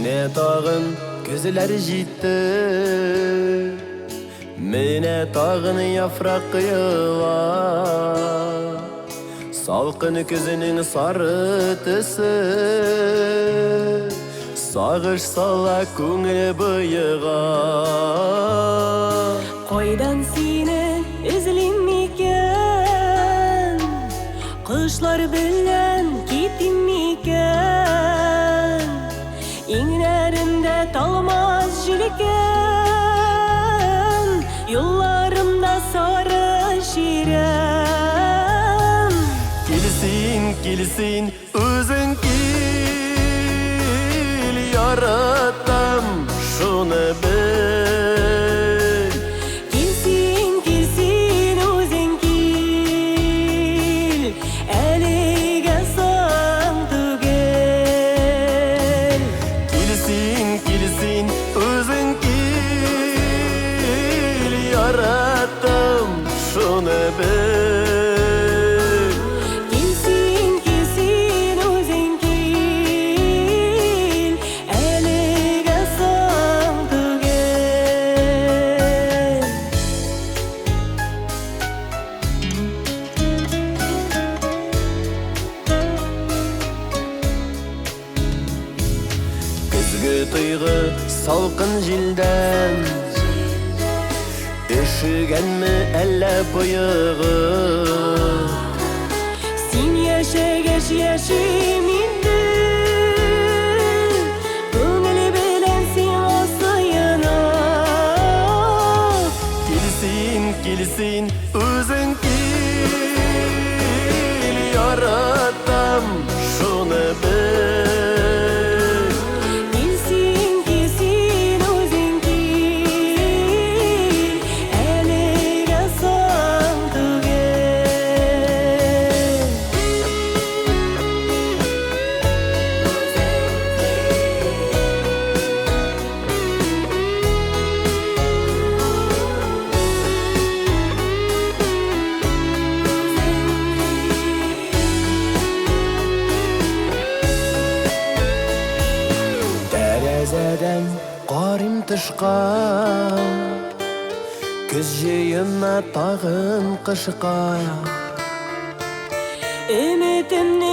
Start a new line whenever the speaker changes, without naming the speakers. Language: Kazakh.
Mine tağın gözleri jitti, mine tağın yaprak kıyılar, salkın közünün sarı tüsü, sağış sala көңіл bıyığa.
Қойдан сені үзілмекен, құшлар білен кетмекен, еңлерімде талмас жүрген, yollarımda sarı şirin.
Келсин, келсин, өзің кел, яратам, шуны біл.
Келсин, келсин, өзің кел, әліге сан түгел.
Келсин, келсин, өзің кел, яратам, шуны біл.
Келсин, келсин, өзің кел, әліге сан түгел.
Күзгі тұйғы салқын желден, Üşügenmi әлі бұйығы?
Сен яшегеш яшемейді, көңілі білен сен осыйына.
Келсин, келсин, өзің кел, яратам, шуны біл.
Келсин, келсин, өзің кел, әліге сан түгел.
Тәрәзәдән қарым тышқа, күз жиына тағын қышқа.
Үмітімні